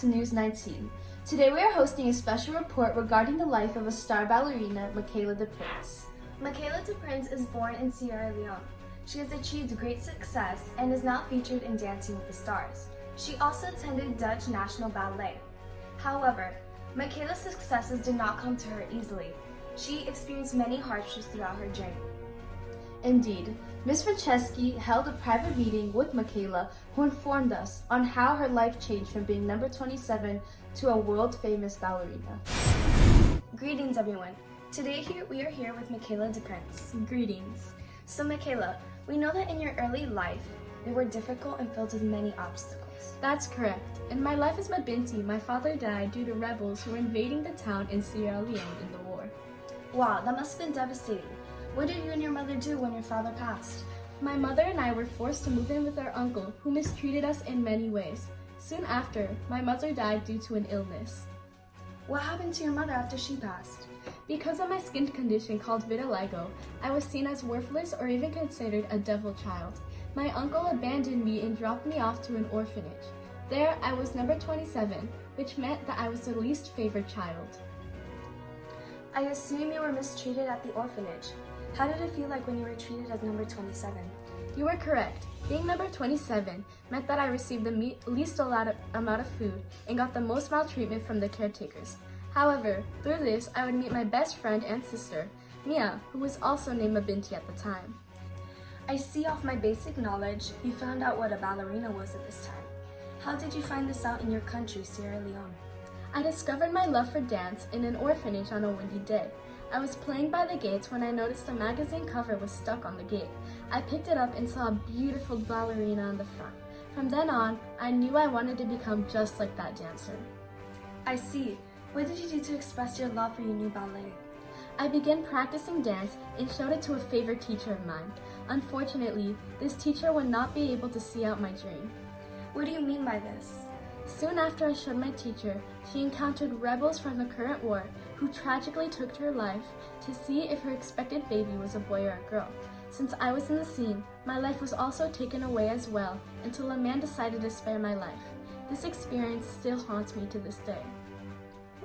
to News 19. Today we are hosting a special report regarding the life of a star ballerina, Michaela DePrince. Michaela DePrince is born in Sierra Leone. She has achieved great success and is now featured in Dancing with the Stars. She also attended Dutch National Ballet. However, Michaela's successes did not come to her easily. She experienced many hardships throughout her journey. Indeed, Ms. Franceschi held a private meeting with Michaela, who informed us on how her life changed from being number 27 to a world-famous ballerina. Greetings, everyone. Today we are here with Michaela DePrince. Greetings. So Michaela, we know that in your early life, they were difficult and filled with many obstacles. That's correct. In my life as Mabinti, my father died due to rebels who were invading the town in Sierra Leone in the war. Wow, that must have been devastating. What did you and your mother do when your father passed? My mother and I were forced to move in with our uncle, who mistreated us in many ways. Soon after, my mother died due to an illness. What happened to your mother after she passed? Because of my skin condition called vitiligo, I was seen as worthless or even considered a devil child. My uncle abandoned me and dropped me off to an orphanage. There, I was number 27, which meant that I was the least favored child. I assume you were mistreated at the orphanage. How did it feel like when you were treated as number 27? You were correct. Being number 27 meant that I received the least amount of food and got the most maltreatment from the caretakers. However, through this, I would meet my best friend and sister, Mia, who was also named Mabinti at the time. I see off my basic knowledge, you found out what a ballerina was at this time. How did you find this out in your country, Sierra Leone? I discovered my love for dance in an orphanage on a windy day. I was playing by the gates when I noticed a magazine cover was stuck on the gate. I picked it up and saw a beautiful ballerina on the front. From then on, I knew I wanted to become just like that dancer. I see. What did you do to express your love for your new ballet? I began practicing dance and showed it to a favorite teacher of mine. Unfortunately, this teacher would not be able to see out my dream. What do you mean by this? Soon after I showed my teacher, she encountered rebels from the current war who tragically took her life to see if her expected baby was a boy or a girl. Since I was in the scene, my life was also taken away as well until a man decided to spare my life. This experience still haunts me to this day.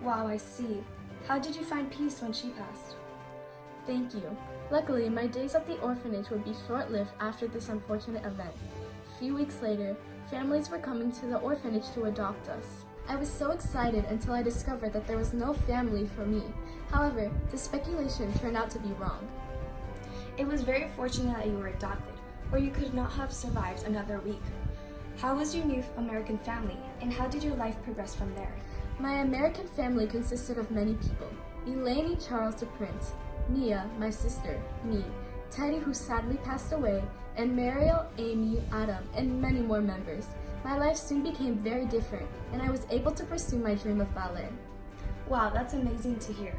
Wow, I see. How did you find peace when she passed? Thank you. Luckily, my days at the orphanage would be short-lived after this unfortunate event. A few weeks later, families were coming to the orphanage to adopt us. I was so excited until I discovered that there was no family for me. However, the speculation turned out to be wrong. It was very fortunate that you were adopted, or you could not have survived another week. How was your new American family, and how did your life progress from there? My American family consisted of many people. Elaine Charles DePrince, Mia, my sister, me, Teddy, who sadly passed away, and Mariel, Amy, Adam, and many more members. My life soon became very different, and I was able to pursue my dream of ballet. Wow, that's amazing to hear.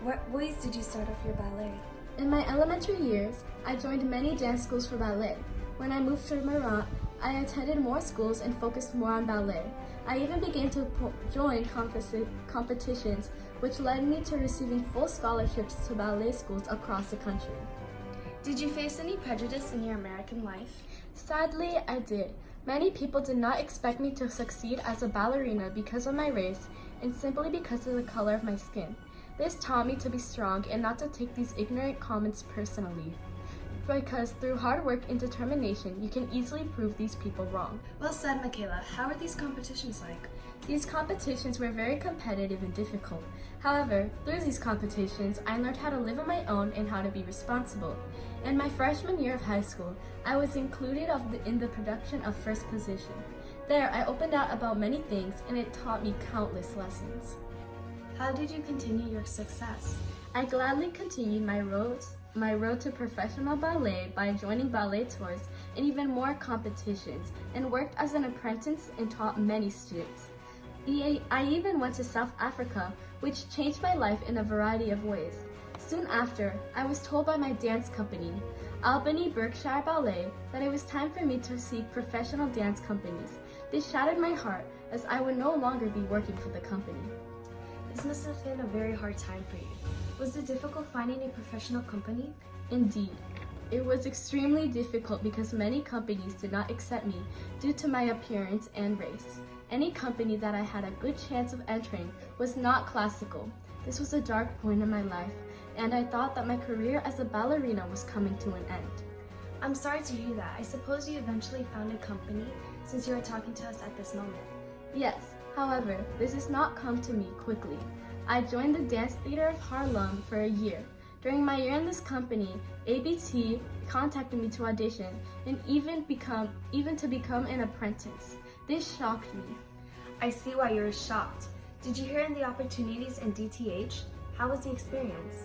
What ways did you start off your ballet? In my elementary years, I joined many dance schools for ballet. When I moved to Marat, I attended more schools and focused more on ballet. I even began to join competitions, which led me to receiving full scholarships to ballet schools across the country. Did you face any prejudice in your American life? Sadly, I did. Many people did not expect me to succeed as a ballerina because of my race and simply because of the color of my skin. This taught me to be strong and not to take these ignorant comments personally. Because through hard work and determination, you can easily prove these people wrong. Well said, Michaela. How are these competitions like? These competitions were very competitive and difficult. However, through these competitions, I learned how to live on my own and how to be responsible. In my freshman year of high school, I was included in the production of First Position. There, I opened out about many things, and it taught me countless lessons. How did you continue your success? I gladly continued my road to professional ballet by joining ballet tours and even more competitions, and worked as an apprentice and taught many students. I even went to South Africa, which changed my life in a variety of ways. Soon after, I was told by my dance company, Albany Berkshire Ballet, that it was time for me to seek professional dance companies. This shattered my heart, as I would no longer be working for the company. This must have been a very hard time for you. Was it difficult finding a professional company? Indeed. It was extremely difficult because many companies did not accept me due to my appearance and race. Any company that I had a good chance of entering was not classical. This was a dark point in my life, and I thought that my career as a ballerina was coming to an end. I'm sorry to hear that. I suppose you eventually found a company since you are talking to us at this moment. Yes, however, this has not come to me quickly. I joined the Dance Theater of Harlem for a year. During my year in this company, ABT contacted me to audition and even to become an apprentice. This shocked me. I see why you were shocked. Did you hear in the opportunities in DTH? How was the experience?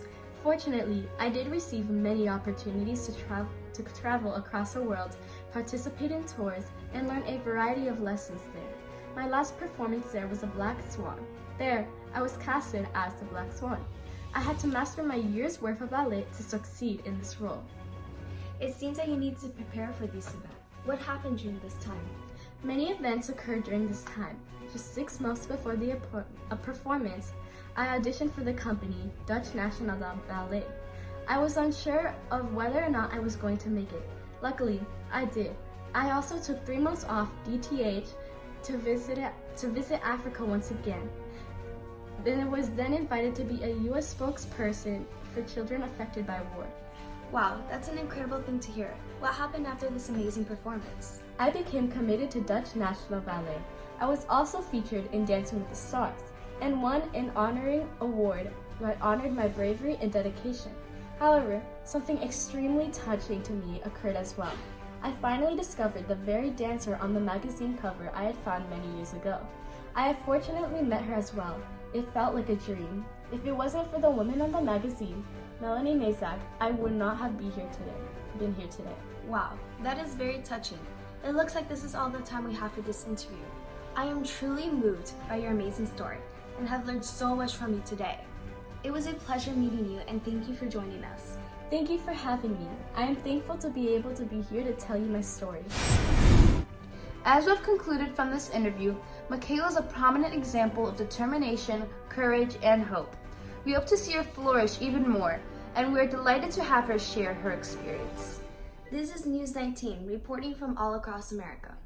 Fortunately, I did receive many opportunities to travel across the world, participate in tours, and learn a variety of lessons there. My last performance there was a Black Swan. There, I was casted as the Black Swan. I had to master my year's worth of ballet to succeed in this role. It seems that you need to prepare for these events. What happened during this time? Many events occurred during this time. Just 6 months before the performance, I auditioned for the company, Dutch National Ballet. I was unsure of whether or not I was going to make it. Luckily, I did. I also took 3 months off DTH to visit Africa once again. Then I was invited to be a U.S. spokesperson for children affected by war. Wow, that's an incredible thing to hear. What happened after this amazing performance? I became committed to Dutch National Ballet. I was also featured in Dancing with the Stars and won an honoring award that honored my bravery and dedication. However, something extremely touching to me occurred as well. I finally discovered the very dancer on the magazine cover I had found many years ago. I have fortunately met her as well. It felt like a dream. If it wasn't for the woman on the magazine, Melanie Mazak, I would not have been here today. Wow, that is very touching. It looks like this is all the time we have for this interview. I am truly moved by your amazing story and have learned so much from you today. It was a pleasure meeting you, and thank you for joining us. Thank you for having me. I am thankful to be able to be here to tell you my story. As we've concluded from this interview, Michaela is a prominent example of determination, courage, and hope. We hope to see her flourish even more, and we are delighted to have her share her experience. This is News 19, reporting from all across America.